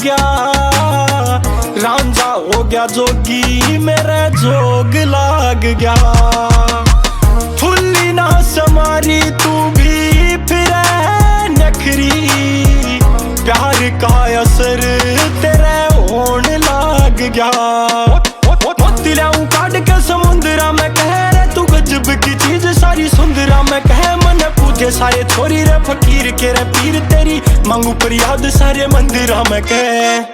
गया, रांझा हो गया जोगी मेरे जोग लाग गया। फुल्ली ना समारी तू भी फिर नखरी, प्यार का असर तेरे होन लाग गया। मोती लियाऊं काट के समुंदरा में कह रे तू गजब की चीज सारी सुंदरा में कह। मन पूजे सारे छोरी रे फकीर के रे पीर तेरी मांगू पर याद सारे मंदिरा में कह।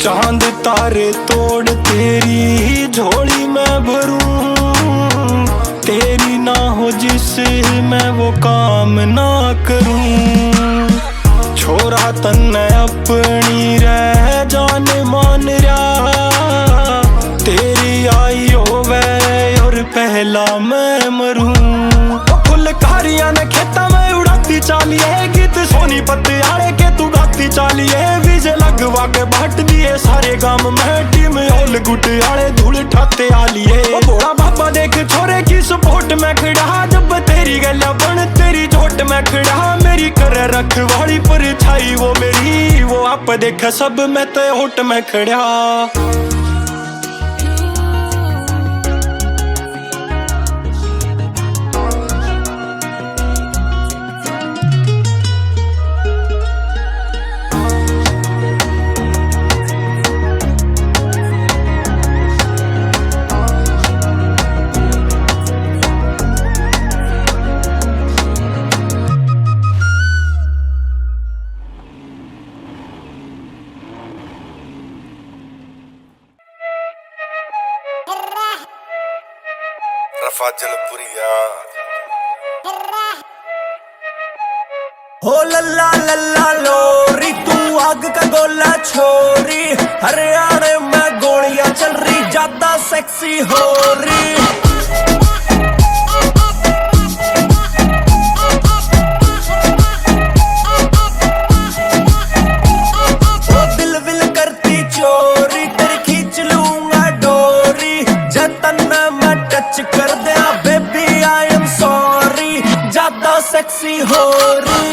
चांद तारे तोड़ तेरी झोली में भरूं, तेरी ना हो जिससे मैं वो काम ना करूं। छोरा तन्ने अपनी रह जान मान रहा, तेरी आई होवे और पहला मैं मरूं। फुलकारियां ने खेता में उड़ाती चालिए, गीत सोनीपत आड़े के तू गाती चालिए। विजय लगवा के बाट दिए सारे गांव में, टीम होल गुट आड़े धूल ठाते आलिए। बड़ा बाबा देख छोरे की सपोर्ट में खड़ा, जब तेरी गला बन तेरी चोट में खड़ा। मेरी कर रखवाली पर छाई वो मेरी, वो आप देख सब मैं ते होट में खड़ा। रफाजलपुरी यार हो लल्ला लल्ला लोरी तू आग का गोला छोरी, हरियाणा में गोलियां चल रही ज्यादा सेक्सी हो रही। वो दिल विल करती चोरी, तेरी खींच लूंगा डोरी। जतन मैं टच कर दिया बेबी आई एम सॉरी, ज्यादा सेक्सी हो रही।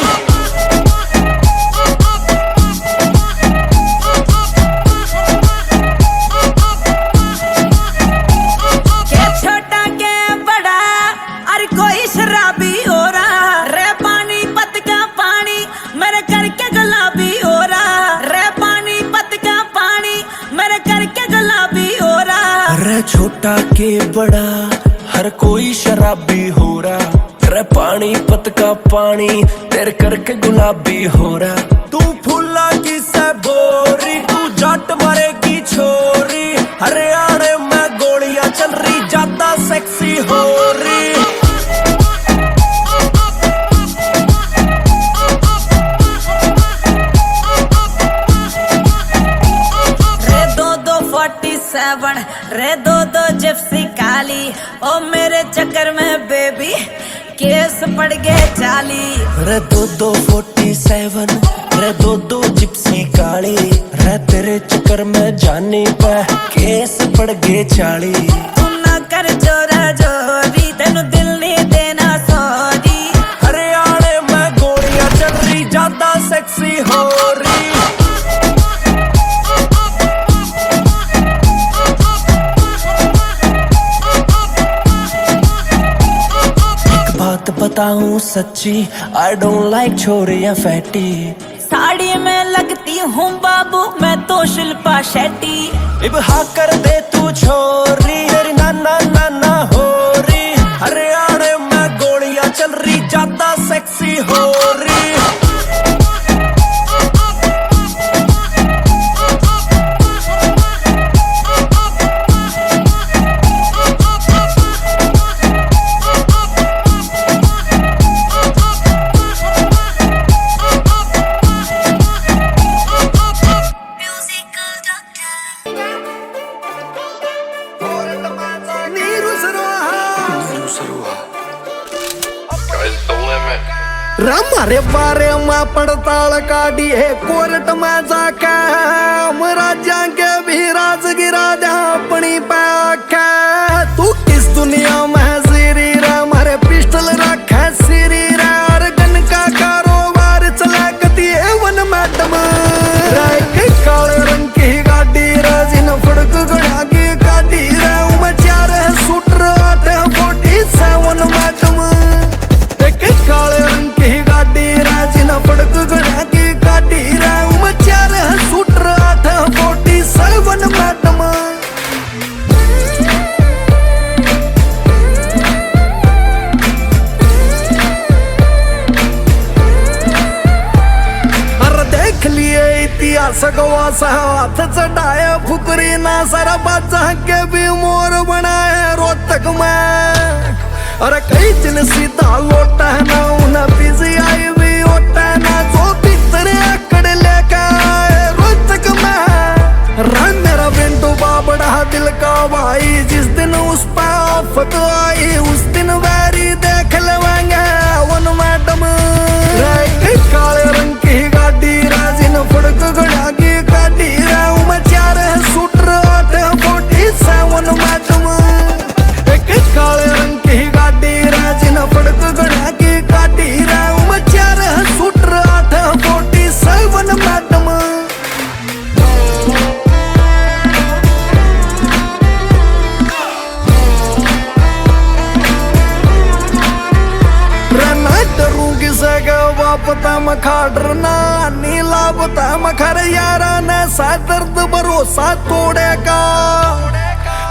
छोटा के बड़ा हर कोई शराबी हो रहा, तेरे पानी पत का पानी तेरे करके गुलाबी हो रहा। तू फूला की से बोरी, तू जाट मारेगी छोरी। हरियाणा में गोलियां चल रही ज्यादा सेक्सी हो रही। रे दो जिप्सी काली, ओ मेरे चक्कर में बेबी केस पड़ गए चाली। रे 47, रे दो जिप्सी काली, रे तेरे चक्कर में जानी पे केस पड़ गए 40। तू ना कर जोरा जोरी, तेनू दिल नहीं देना सॉरी। हरियाणा में गोलियां चल रही ज्यादा सेक्सी हो रही। बताऊं सच्ची I don't like छोरियां फैटी। साड़ी में लगती हूँ बाबू मैं तो शिल्पा शेट्टी। इब हाँ कर दे तू छोरी, तेरी नाना नाना हो रही। हरियाणा में गोलियां चल रही ज्यादा सेक्सी हो रही। हमारे बारे में पड़ताल काटी है कोर्ट में जाके हम राजा के भी राज गिरा दे अपनी पैके। तू किस दुनिया में जीरी रे मारे पिस्टल रखे सीरी रे और गन का कारोबार चला कती है वन मैडम रे काले रंग की गाड़ी रे जिन फड़क गड़ा की गाड़ी रे उमे 4 शूटर 847 मैडम काले रंग की गाड़ी रे जिन फड़क गड़ा की गाड़ी रे उमे 4 शूटर 847 मैडम। देख लिए इतिहास गवास हाथ चढ़ाए फुकरी ना सारा बादशाह के भी मोर बनाए रोहतक में। अरे कई दिन सीधा लोटा है ना उन्हें बिजी आई भी होता है ना जो भीतर आकड़ लेके आए रोहतक में। रंग मेरा बिंटू बाबड़ा दिल का भाई जिस दिन उस पे आफत आई उस दिन वैरी देख लेवांगे वन मैडम। काले रंग की गाड़ी राजिन फड़क गड़ा की गाड़ी रे उमे 4 शूटर 847 मैडम। काले रंग की गाड़ी राजिन फड़क गड़ा की गाड़ी रे उमे 4 शूटर 847 मैडम। पता मखाड़ना नीला पता मखर यारा ने सा दर्द भरोसा तोड़ेगा।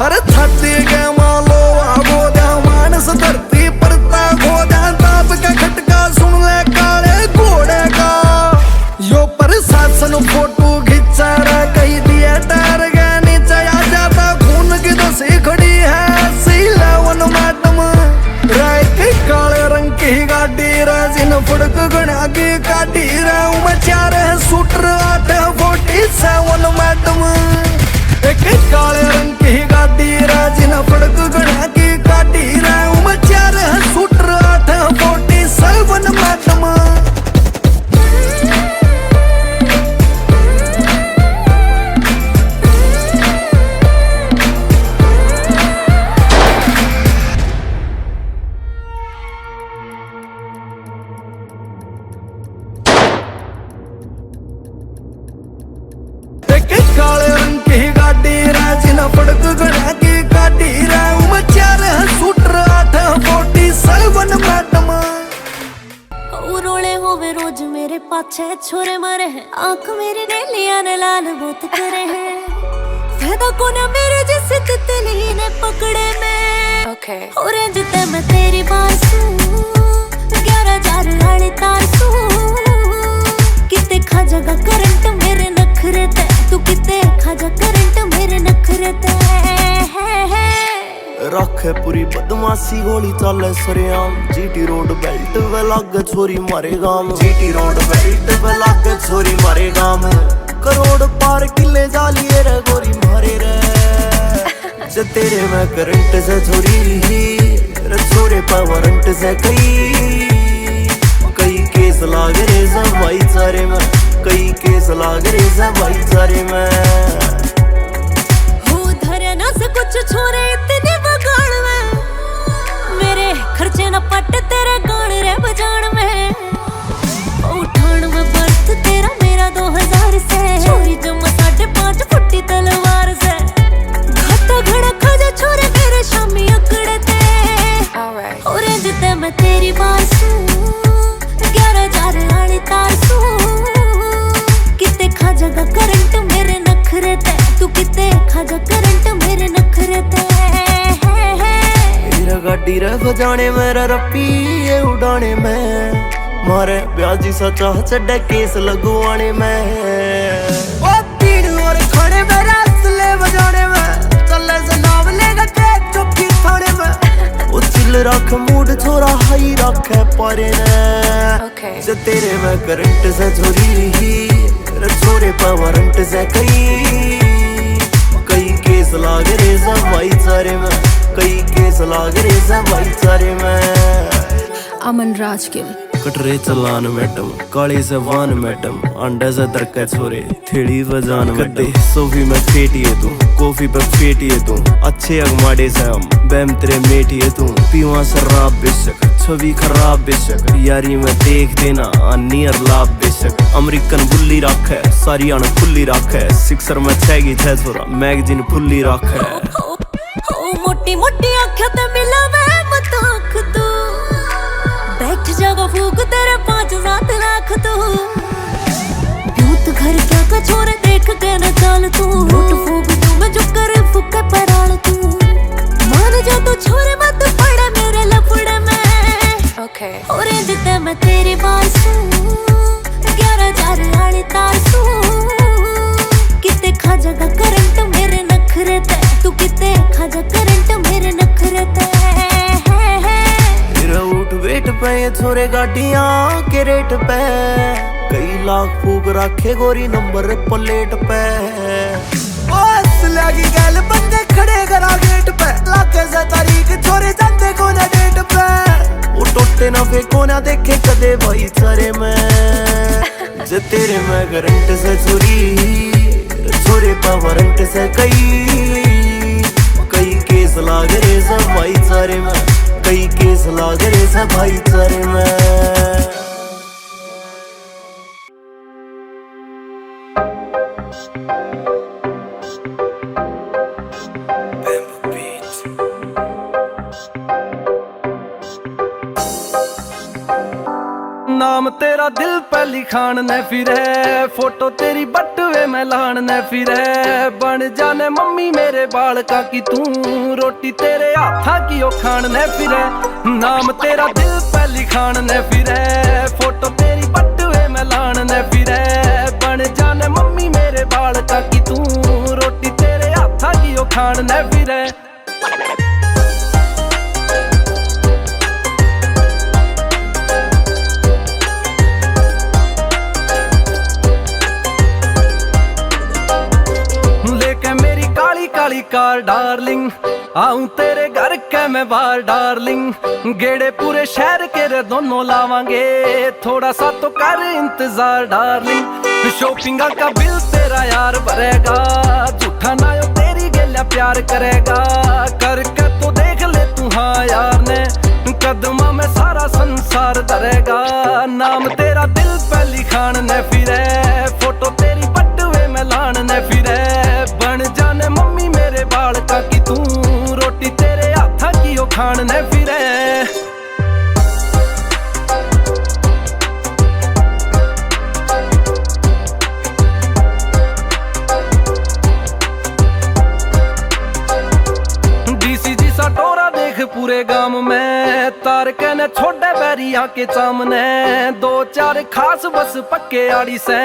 अरे छाती के मालो आगो दे मानस धरती पड़ता खो दे ताप का खटका सुन ले काले घोड़े का। यो प्रशासन फोटो खिंचा रहा कहीं दिए डर गया नीचे आ जाता खून की दसी खड़ी है C11 मैडम। काले रंग की गाड़ी राजिन फड़क गड़ा की गाड़ी रे उमे 4 शूटर 847 मैडम। काले रंग की गाड़ी राजिन फड़क गड़ा की गाड़ी रे उमे 4 शूटर 847 मैडम। काले रंग की गाड़ी राजिन फड़क गड़ा की गाड़ी रे उमे 4 शूटर 847 मैडम। रोले होवे रोज मेरे पाछे छोरे मरे हैं आंख मेरी नीलिया ने लाल बहुत करे हैं फायदा को ना मेरे जैसे तितली ने पकड़े में। और जिते मैं तेरी बासू 11,000 वाली तारसू किते खा जगा करंट मेरे नखरे ते तू किते खा जा करंट मेरे नखरे ते रखे पूरी बदमाशी गोली चले सरेआम जीटी रोड बेल्ट पे लागे छोरी मारे गाम। जीटी रोड बेल्ट पे लागे छोरी मारे गाम। करोड़ पार किले जालिए रे गोरी मारे रे जे तेरे में करंट से छोरी रे छोरे पे वारंट से कई केस लागे रे सब भाईचारे में। कई केस लागे रे सब भाईचारे में। हो धरे ना से कुछ छोरे इतने बगाड़ में मेरे खर्चे न पट तेरे गान रे बजान में। उठान में बर्थ तेरा मेरा 2000 से छोरी जमा 5.5 फुटी तलवार से घाटा घड़ा खा छोरे मेरे शामी अकड़े थे। और जिते मैं तेरी बासू 11,000 वाली तारसू किते खा जगा करंट मेरे नखरे ते तू किते खा जा करंट मेरे नखरे ते। मेरा गाड़ी रे बजाने मेरा रप्पी ये उड़ाने में मारे ब्याजी सचा चढ़े केस लगवाने में। ओ तीन और खड़े मेरा असले बजाने में चले से नाम लेगा ट्रैक चौकी थाने में। ओ चिल रख मूड छोरा हाई रखे पारे ने जे तेरे में करंट से छोरी रे छोरे पे वारंट से कई केस लागे रे सब भाईचारे में। कई केस लागे रे सब भाईचारे में। अमन राजगिल कटरे चलान मैडम काली से वान मैडम अंडे से दरके छोरे थेड़ी बजान कदे सोफी में फेटिए तू कॉफी पे फेटिए तू अच्छे अगमाडे से हम बैम तेरे मेटिए तू पीवा शराब बेशक छवि खराब बेशक यारी में देख देना अनियर लाभ बेशक अमेरिकन बुल्ली रख है सारी अण खुली रख है सिक्सर में छेगी छे छोरा मैगजीन फुल्ली रख है मोटी मोटी आँखें ते मिलावे मत आँख तू बैठ जागा फूक तेरे 5-7 लाख तू ब्यूत घर क्या का छोरे देख के न चाल तू लूट फूक तू मैं जो करे फुके पराल तू मान जा तो छोरे मत पड़ा मेरे लफड़े में ओके और जिते मैं तेरी बात सू 11,000 वाली तार सू किते खा जागा करंट मेरे नखरे ते तू किते खा जा करंट मेरे नखरे ते मेरा उठ वेट पे ये छोरे गाड़ियां के रेट पे कई लाख फूक रखे गोरी नंबर प्लेट पे बस लगी गल बंदे खड़े करा गेट पे लाके से तारीख छोरे जाते को ना डेट पे वो टोटे ना फेंको ना देखे कदे भाई सारे में जे तेरे में करंट से छुरी छोरे पा वारंट से कई केस लाग रे सब भाईचारे में कई केस लाग रे सब भाईचारे में नाम तेरा दिल पे लिखान ने फिरे फोटो तेरी बटवे में लान ने फिरे बन जाने मम्मी मेरे बाल का की तू रोटी तेरे हाथा की ओ खान ने फिरे नाम तेरा दिल पे लिखान ने फिरे फोटो तेरी बटवे में लान ने फिरे बन जाने मम्मी मेरे बाल का की तू रोटी तेरे हाथा की ओ खान ने फिरे काली कार डार्लिंग आऊं तेरे घर के मैं बाहर डार्लिंग गेड़े पूरे शहर के रे दोनों लावांगे थोड़ा सा तो कर इंतजार डार्लिंग शॉपिंग का बिल तेरा यार भरेगा झूठा ना यो तेरी गेल्या प्यार करेगा करके तो देख ले तू हाँ यार ने कदमा में सारा संसार धरेगा नाम तेरा दिल पे लिखान ने फिरे फोटो तेरी बटवे में लान ने फिरे बन जाने मम्मी मेरे बाल का की तू रोटी तेरे हाथा की ओ खान ने फिरे डीसीजी सा टोरा देख पूरे गांव में तार के ने छोड़े बैरिया के सामने 2-4 खास बस पक्के आड़ी से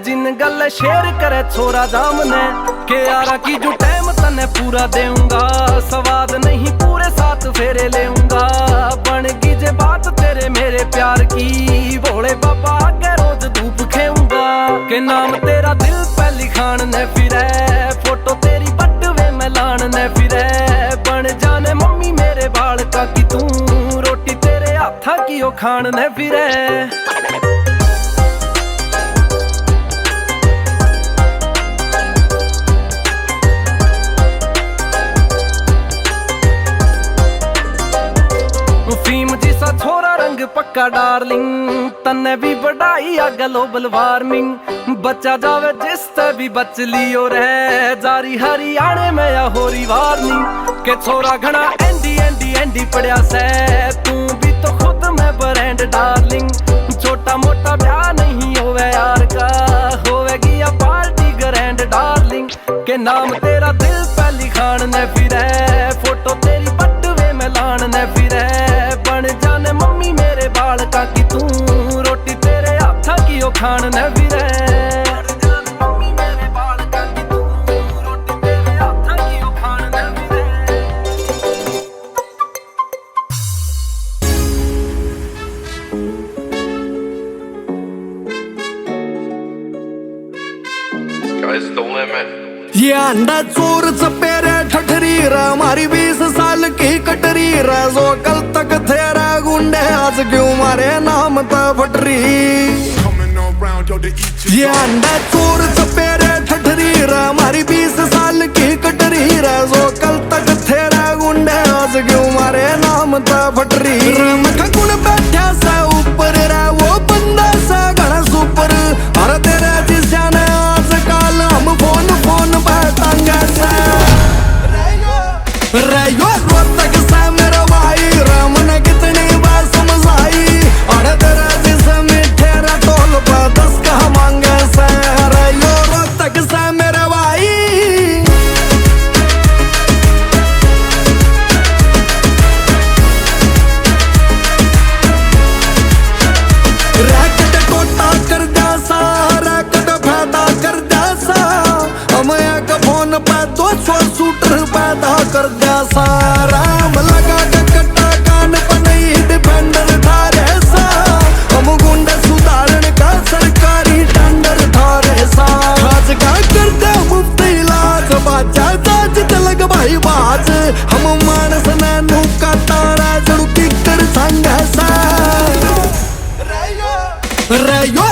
जिन गल शेर करे छोरा जामने के यारा की जो टाइम तने पूरा देऊंगा स्वाद नहीं पूरे 7 फेरे लेऊंगा बन की जे बात तेरे मेरे प्यार की भोले बाबा के रोज धूप खेऊंगा के नाम तेरा दिल पे लिखान ने फिरे फोटो तेरी बटवे में लान ने फिरे बन जाने मम्मी मेरे बाल का की तू रोटी तेरे हाथा की ओ खान ने फिरे फीम जिसा छोरा रंग पक्का डार्लिंग तन्ने भी बढ़ाई आ ग्लोबल वार्मिंग बच्चा जावे जिस ते भी बच लियो रहे जारी हरियाणे में या होरी वार्निंग के छोरा घना एंडी एंडी एंडी पड़या से तू भी तो खुद में ब्रांड डार्लिंग छोटा मोटा ब्याह नहीं होवे यार का होवेगी या पार्टी ग्रैंड डार्लिंग के नाम तेरा दिल पे लिखान ने फिरे फोटो तेरी बटवे में लान ने फिरे बन जाने मम्मी मेरे बाल का की तू रोटी तेरे हाथा की ओ खान ने फिरे मम्मी मेरे बाल का की तू रोटी तेरे हाथा की ओ खान ने फिरे Sky's the limit. ये अंडा चोर चपेरे ठठरी रा हमारी 20 साल की कटरी रा जो कल तक थे रा गुंडे आज क्यों मारे नाम ता फटरी ये अंडा चोर चपेरे ठठरी रा हमारी 20 साल की कटरी रा जो कल तक थे रा गुंडे आज क्यों मारे नाम ता फटरी मखा गुण बैठा सा ऊपर रा वो बंदा सा घना सुपर अरे तेरे जिस्या ने आजकल हम फोन बैठांगे सा रहो रोहतक सा मेरा भाई राम ने कितनी बार समझाई अरे तेरा जिसे मीठे रा टोल पर 10 का मांगे सा रहो रोहतक सा मेरा भाई रैकेट टोटा कर जा सा रैकेट फायदा कर जा सा हम एक फोन पे 200 शूटर पैदा कर जा सा राम लगा के कट्टा कान पर नहीं डिफेंडर धारे सा हम गुंडे सुधारण का सरकारी टेंडर धारे सा खास का कर दे मुफ्त इलाज बाजा जाज तलग भाई बाज हम मानस नैनू का तारा जड़ू की कर संग सा रयो